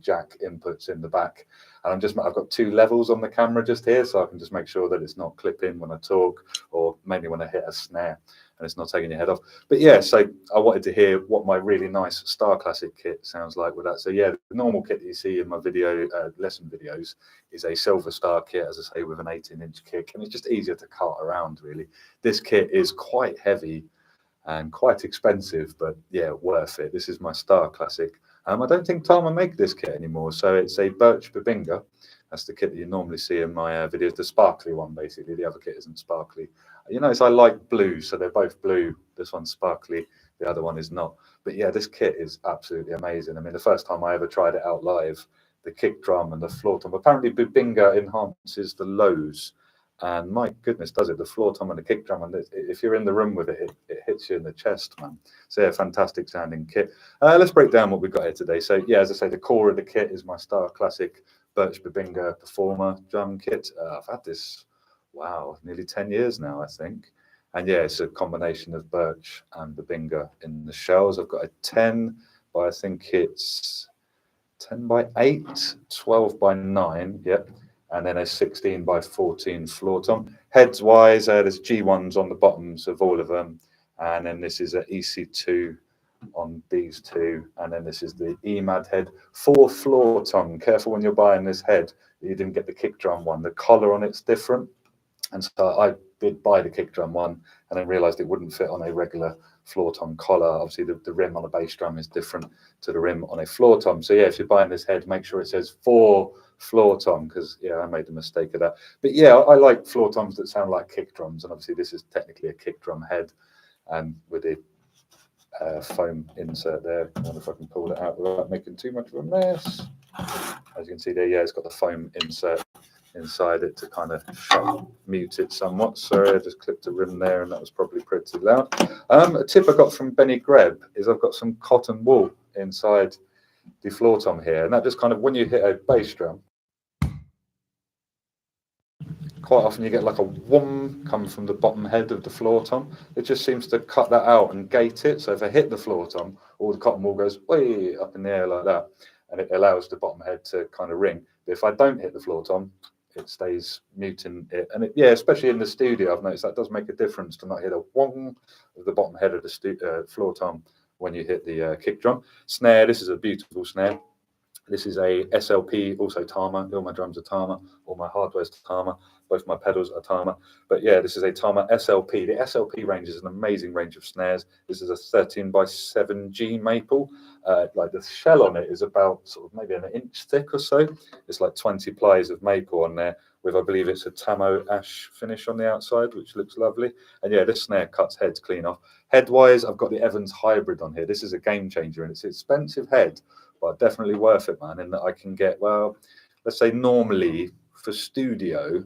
Speaker 1: jack inputs in the back. And I've got 2 levels on the camera just here, so I can just make sure that it's not clipping when I talk, or maybe when I hit a snare and it's not taking your head off. But yeah, so I wanted to hear what my really nice Star Classic kit sounds like with that. So yeah, the normal kit that you see in my video lesson videos is a Silver Star kit, as I say, with an 18-inch kick, and it's just easier to cart around really. This kit is quite heavy and quite expensive, but yeah, worth it. This is my Star Classic. I don't think Tama make this kit anymore, so it's a Birch Babinga. That's the kit that you normally see in my videos, the sparkly one basically. The other kit isn't sparkly. You notice I like blue, so they're both blue. This one's sparkly, the other one is not. But yeah, this kit is absolutely amazing. I mean, the first time I ever tried it out live, the kick drum and the floor tom, apparently Babinga enhances the lows. And my goodness, does it, the floor tom and the kick drum, and if you're in the room with it, it hits you in the chest, man. So yeah, fantastic sounding kit. Let's break down what we've got here today. So yeah, as I say, the core of the kit is my Star Classic Birch Babinga Performer drum kit. I've had this, wow, nearly 10 years now, I think. And yeah, it's a combination of Birch and Babinga in the shells. I've got a 10 by, I think it's 10 by 8, 12 by 9, yep. And then a 16 by 14 floor tom. Heads wise, there's G1s on the bottoms of all of them. And then this is an EC2 on these 2. And then this is the EMAD head. 4 floor tom. Careful when you're buying this head that you didn't get the kick drum one. The collar on it's different. And so I did buy the kick drum one and then realized it wouldn't fit on a regular floor tom collar. Obviously the rim on a bass drum is different to the rim on a floor tom. So yeah, if you're buying this head, make sure it says for floor tom, because yeah, I made the mistake of that. But yeah, I like floor toms that sound like kick drums, and obviously this is technically a kick drum head, and with the foam insert there. I wonder if I can pull it out without making too much of a mess. As you can see there, yeah, it's got the foam insert inside it to kind of mute it somewhat. Sorry, I just clipped a rim there and that was probably pretty loud. A tip I got from Benny Greb is I've got some cotton wool inside the floor tom here, and that just kind of, when you hit a bass drum, quite often you get like a whom come from the bottom head of the floor tom. It just seems to cut that out and gate it. So if I hit the floor tom, all the cotton wool goes way up in the air like that, and it allows the bottom head to kind of ring. But if I don't hit the floor tom, it stays muting it. And it, yeah, especially in the studio, I've noticed that does make a difference to not hit a whong of the bottom head of the floor tom when you hit the kick drum. Snare, this is a beautiful snare. This is a SLP, also Tama. All my drums are Tama, all my hardware's Tama, both my pedals are Tama. But yeah, this is a Tama SLP. The SLP range is an amazing range of snares. This is a 13x7G maple. Like the shell on it is about sort of maybe an inch thick or so. It's like 20 plies of maple on there with, I believe it's a Tamo ash finish on the outside, which looks lovely. And yeah, this snare cuts heads clean off. Head-wise, I've got the Evans Hybrid on here. This is a game changer, and it's an expensive head, but definitely worth it, man, in that I can get, well, let's say normally for studio,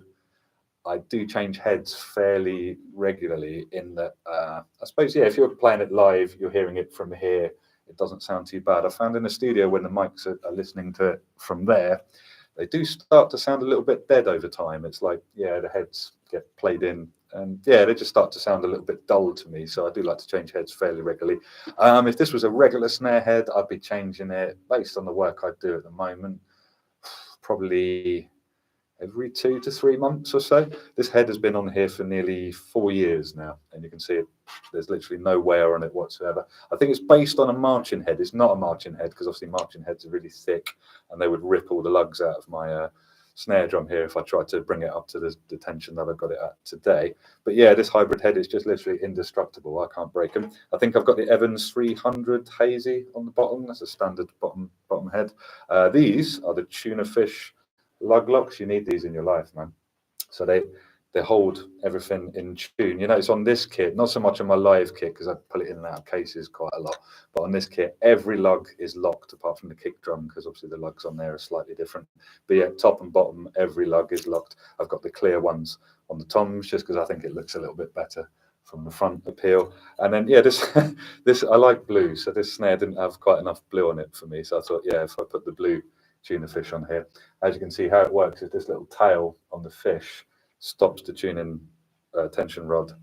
Speaker 1: I do change heads fairly regularly in that, I suppose, yeah, if you're playing it live, you're hearing it from here, it doesn't sound too bad. I found in the studio when the mics are listening to it from there, they do start to sound a little bit dead over time. It's like, yeah, the heads get played in, and yeah, they just start to sound a little bit dull to me. So I do like to change heads fairly regularly. If this was a regular snare head, I'd be changing it based on the work I do at the moment, probably every 2 to 3 months or so. This head has been on here for nearly 4 years now, and you can see it, there's literally no wear on it whatsoever. I think it's based on a marching head. It's not a marching head, because obviously marching heads are really thick and they would rip all the lugs out of my snare drum here if I tried to bring it up to the tension that I've got it at today. But yeah, this hybrid head is just literally indestructible. I can't break them. I think I've got the Evans 300 Hazy on the bottom. That's a standard bottom head. These are the tuna fish lug locks. You need these in your life, man. So they hold everything in tune. You know, it's on this kit, not so much on my live kit because I pull it in and out of cases quite a lot, but on this kit, every lug is locked apart from the kick drum, because obviously the lugs on there are slightly different. But yeah, top and bottom, every lug is locked. I've got the clear ones on the toms just because I think it looks a little bit better from the front appeal. And then yeah, this I like blue, so this snare didn't have quite enough blue on it for me. So I thought, yeah, if I put the blue tuna fish on here, as you can see, how it works is this little tail on the fish stops the tuning tension rod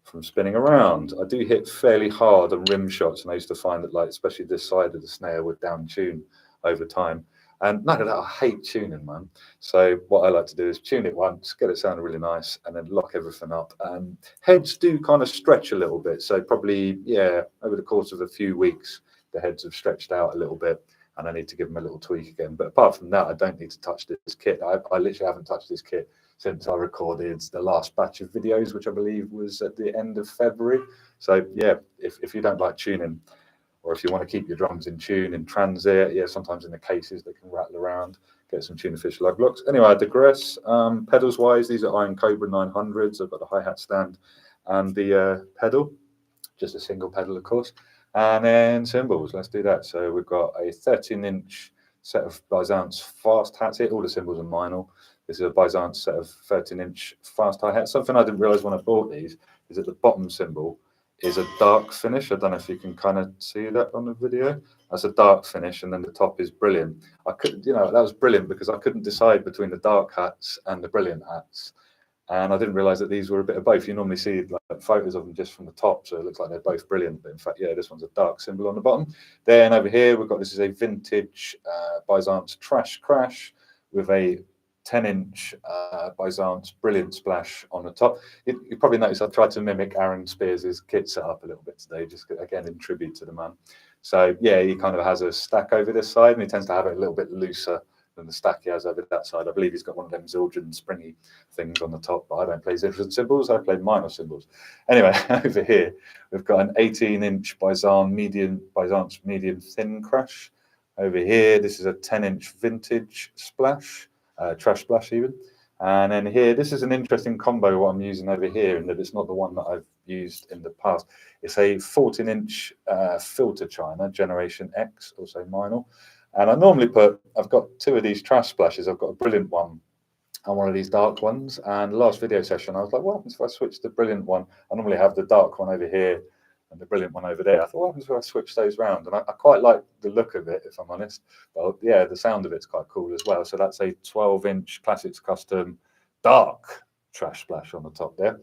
Speaker 1: from spinning around. I do hit fairly hard on rim shots, and I used to find that, like, especially this side of the snare would down tune over time. And none of that, I hate tuning, man. So what I like to do is tune it once, get it sounding really nice, and then lock everything up. And heads do kind of stretch a little bit. So probably, yeah, over the course of a few weeks, the heads have stretched out a little bit, and I need to give them a little tweak again. But apart from that, I don't need to touch this kit. I literally haven't touched this kit since I recorded the last batch of videos, which I believe was at the end of February. So yeah, if you don't like tuning, or if you want to keep your drums in tune in transit, yeah, sometimes in the cases they can rattle around, get some tuna fish lug locks. Anyway, I digress. Pedals wise, these are Iron Cobra 900s. I've got the hi-hat stand and the pedal, just a single pedal, of course. And then cymbals, let's do that. So we've got a 13-inch set of Byzance fast hats here. All the cymbals are Meinl. This is a Byzance set of 13-inch fast hi-hats. Something I didn't realize when I bought these is that the bottom cymbal is a dark finish. I don't know if you can kind of see that on the video. That's a dark finish, and then the top is brilliant. I couldn't, you know, that was brilliant because I couldn't decide between the dark hats and the brilliant hats. And I didn't realize that these were a bit of both. You normally see like photos of them just from the top, so it looks like they're both brilliant. But in fact, yeah, this one's a dark cymbal on the bottom. Then over here, we've got, this is a vintage Byzance Trash Crash with a 10-inch Byzance Brilliant Splash on the top. You probably noticed I've tried to mimic Aaron Spears' kit setup a little bit today, just again in tribute to the man. So yeah, he kind of has a stack over this side, and he tends to have it a little bit looser than the stack he has over that side. I believe he's got one of them Zildjian springy things on the top, but I don't play Zildjian cymbals, I play minor cymbals. Anyway, over here, we've got an 18-inch Byzance medium thin crash. Over here, this is a 10-inch vintage splash, trash splash even. And then here, this is an interesting combo what I'm using over here, in that it's not the one that I've used in the past. It's a 14-inch filter china, Generation X, also minor. And I normally I've got two of these trash splashes. I've got a brilliant one and one of these dark ones. And the last video session, I was like, what happens if I switch the brilliant one? I normally have the dark one over here and the brilliant one over there. I thought, what happens if I switch those round? And I quite like the look of it, if I'm honest. But yeah, the sound of it's quite cool as well. So that's a 12-inch Classics Custom dark trash splash on the top there.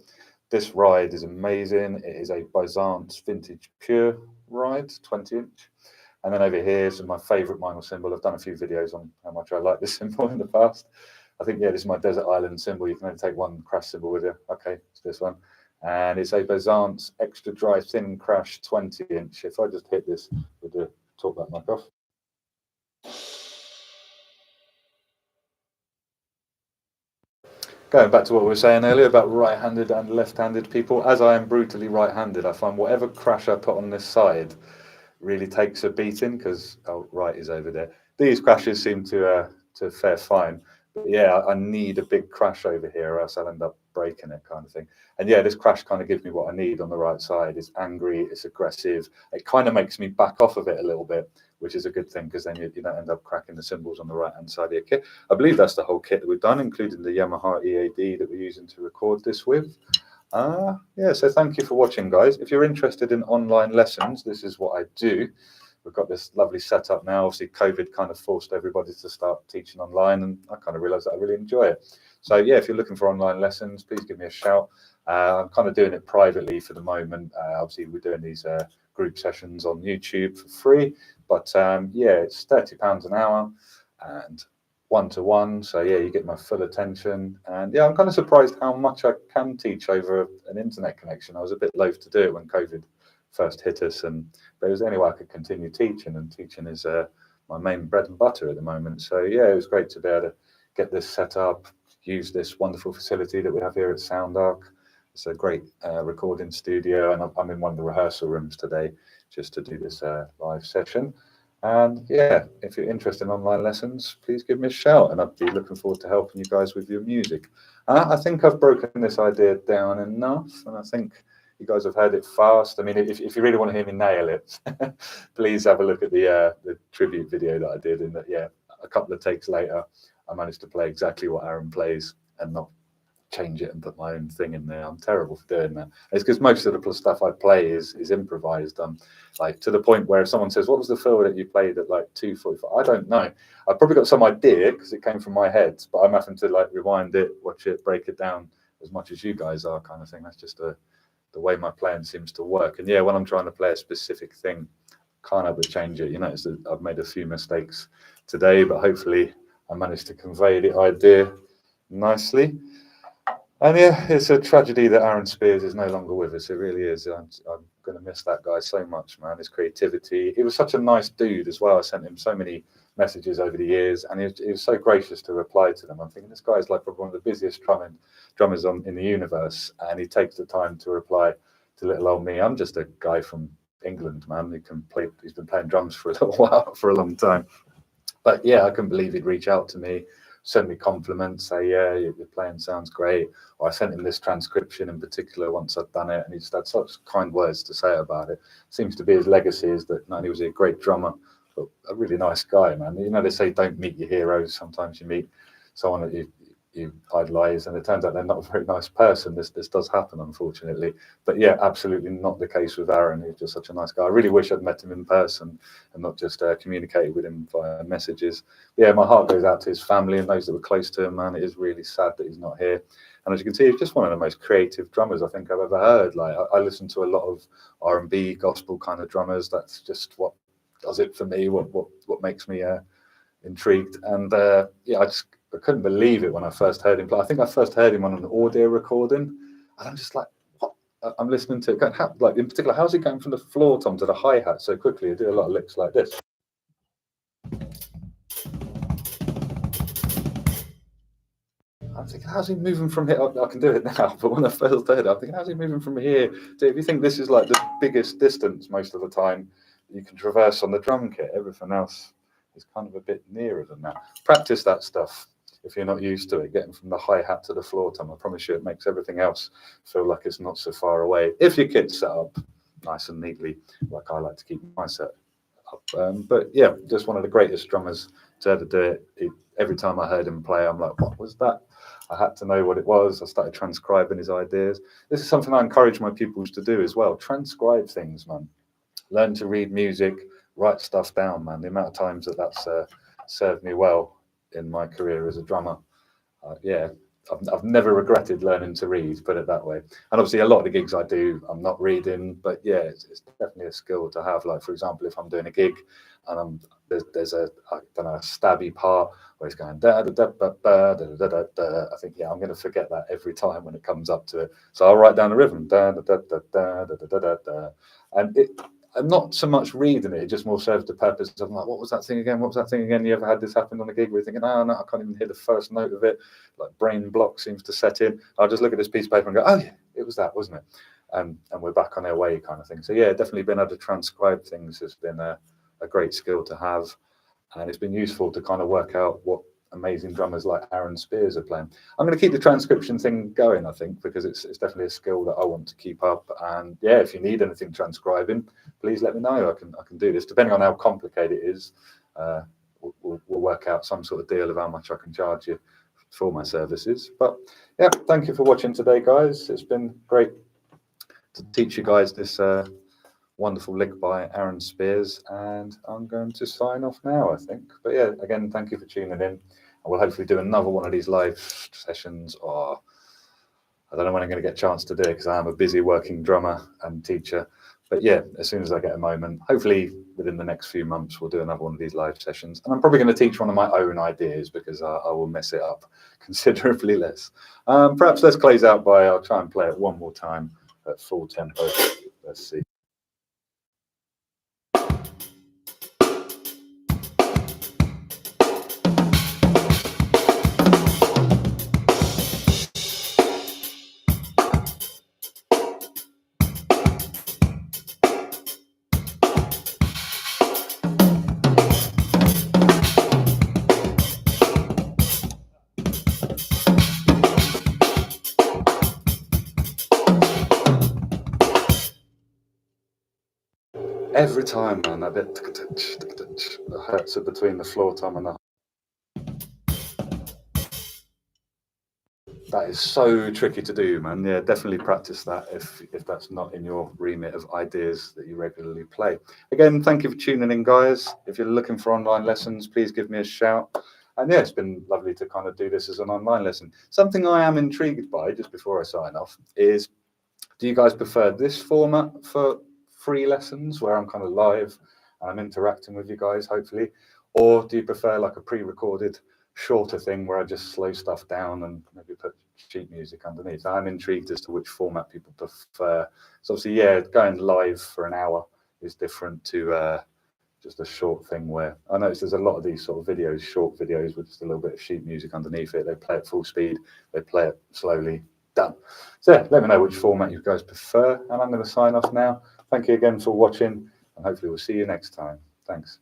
Speaker 1: This ride is amazing. It is a Byzance Vintage Pure ride, 20-inch. And then over here is my favorite minor cymbal. I've done a few videos on how much I like this cymbal in the past. I think, yeah, this is my Desert Island cymbal. You can only take one crash cymbal with you. Okay, it's this one. And it's a Byzance Extra Dry Thin Crash 20-inch. If I just hit this with the talkback mic off. Going back to what we were saying earlier about right-handed and left-handed people, as I am brutally right-handed, I find whatever crash I put on this side really takes a beating, because right is over there. These crashes seem to fare fine, but yeah, I need a big crash over here, or else I'll end up breaking it, kind of thing. And yeah, this crash kind of gives me what I need on the right side. It's angry, it's aggressive. It kind of makes me back off of it a little bit, which is a good thing, because then you don't end up cracking the cymbals on the right-hand side of your kit. I believe that's the whole kit that we've done, including the Yamaha EAD that we're using to record this with. Yeah, so thank you for watching, guys. If you're interested in online lessons, this is what I do. We've got this lovely setup now. Obviously, COVID kind of forced everybody to start teaching online, and I kind of realized that I really enjoy it. So yeah, if you're looking for online lessons, please give me a shout. I'm kind of doing it privately for the moment. Obviously, we're doing these group sessions on YouTube for free, but yeah, it's £30 an hour and one-to-one. So yeah, you get my full attention. And yeah, I'm kind of surprised how much I can teach over an internet connection. I was a bit loath to do it when COVID first hit us, but it was the only way I could continue teaching, and teaching is my main bread and butter at the moment. So yeah, it was great to be able to get this set up, use this wonderful facility that we have here at SoundArc. It's a great recording studio, and I'm in one of the rehearsal rooms today just to do this live session. And yeah, if you're interested in online lessons, please give me a shout, and I'd be looking forward to helping you guys with your music. I think I've broken this idea down enough, and I think you guys have heard it fast. I mean, if you really want to hear me nail it, please have a look at the tribute video that I did. And that, yeah, a couple of takes later, I managed to play exactly what Aaron plays and not change it and put my own thing in there. I'm terrible for doing that. It's because most of the stuff I play is improvised. Like to the point where if someone says, "What was the fill that you played at like 2:45?" I don't know. I've probably got some idea because it came from my head, but I'm having to like rewind it, watch it, break it down as much as you guys are, kind of thing. That's just the way my playing seems to work. And yeah, when I'm trying to play a specific thing, can't ever change it. You know, I've made a few mistakes today, but hopefully I managed to convey the idea nicely. And yeah, it's a tragedy that Aaron Spears is no longer with us. It really is. I'm going to miss that guy so much, man. His creativity. He was such a nice dude as well. I sent him so many messages over the years, and he was so gracious to reply to them. I'm thinking, this guy is like probably one of the busiest drummers in the universe, and he takes the time to reply to little old me. I'm just a guy from England, man. He's been playing drums for a little while, for a long time. But yeah, I couldn't believe he'd reach out to me, send me compliments, say, yeah, your playing sounds great. Or I sent him this transcription in particular once I'd done it, and he just had such kind words to say about it. Seems to be his legacy is that not only was he a great drummer, but a really nice guy, man. You know, they say don't meet your heroes. Sometimes you meet someone that you idolize, and it turns out they're not a very nice person. This does happen, unfortunately. But yeah, absolutely not the case with Aaron. He's just such a nice guy. I really wish I'd met him in person and not just communicated with him via messages. But yeah, my heart goes out to his family and those that were close to him, man. It is really sad that he's not here. And as you can see, he's just one of the most creative drummers I think I've ever heard. Like I listen to a lot of R&B, gospel kind of drummers. That's just what does it for me. What makes me intrigued. And yeah, I couldn't believe it when I first heard him play. I think I first heard him on an audio recording, and I'm just like, what? I'm listening to it. Like in particular, how's he going from the floor tom to the hi-hat so quickly? I do a lot of licks like this. I'm thinking, how's he moving from here? I can do it now, but when I first did it, I'm thinking, how's he moving from here to, if you think this is like the biggest distance most of the time you can traverse on the drum kit, everything else is kind of a bit nearer than that. Practice that stuff if you're not used to it, getting from the hi-hat to the floor tom. I promise you it makes everything else feel like it's not so far away. If your kit's set up nice and neatly, like I like to keep my set up. But yeah, just one of the greatest drummers to ever do it. Every time I heard him play, I'm like, what was that? I had to know what it was. I started transcribing his ideas. This is something I encourage my pupils to do as well. Transcribe things, man. Learn to read music, write stuff down, man. The amount of times that's served me well in my career as a drummer. Yeah, I've never regretted learning to read, put it that way. And obviously a lot of the gigs I do, I'm not reading, but yeah, it's definitely a skill to have. Like, for example, if I'm doing a gig and there's a, I don't know, a stabby part where it's going da da da da da da da da da. I think, yeah, I'm going to forget that every time when it comes up to it. So I'll write down the rhythm da da da da da da da da da, and I'm not so much reading it, it just more serves the purpose of like, what was that thing again? What was that thing again? You ever had this happen on a gig where you're thinking, oh, no, I can't even hear the first note of it. Like brain block seems to set in. I'll just look at this piece of paper and go, oh yeah, it was that, wasn't it? And we're back on our way kind of thing. So yeah, definitely being able to transcribe things has been a great skill to have. And it's been useful to kind of work out what amazing drummers like Aaron Spears are playing. I'm going to keep the transcription thing going, I think, because it's definitely a skill that I want to keep up. And yeah, if you need anything transcribing, please let me know. I can do this. Depending on how complicated it is, we'll work out some sort of deal of how much I can charge you for my services. But yeah, thank you for watching today, guys. It's been great to teach you guys this wonderful lick by Aaron Spears, and I'm going to sign off now, I think. But yeah, again, thank you for tuning in. I will hopefully do another one of these live sessions, or I don't know when I'm going to get a chance to do it because I am a busy working drummer and teacher. But yeah, as soon as I get a moment, hopefully within the next few months, we'll do another one of these live sessions. And I'm probably going to teach one of my own ideas because I will mess it up considerably less. Perhaps let's close out by, I'll try and play it one more time at full tempo. Let's see. Every time, man, that bit hurts it between the floor tom and the. That is so tricky to do, man. Yeah, definitely practice that if that's not in your remit of ideas that you regularly play. Again, thank you for tuning in, guys. If you're looking for online lessons, please give me a shout. And yeah, it's been lovely to kind of do this as an online lesson. Something I am intrigued by, just before I sign off, is do you guys prefer this format for free lessons where I'm kind of live and I'm interacting with you guys, hopefully? Or do you prefer like a pre-recorded shorter thing where I just slow stuff down and maybe put sheet music underneath? I'm intrigued as to which format people prefer. So obviously, yeah, going live for an hour is different to just a short thing where I notice there's a lot of these sort of videos, short videos with just a little bit of sheet music underneath it. They play at full speed, they play it slowly, done. So yeah, let me know which format you guys prefer, and I'm going to sign off now. Thank you again for watching, and hopefully we'll see you next time. Thanks.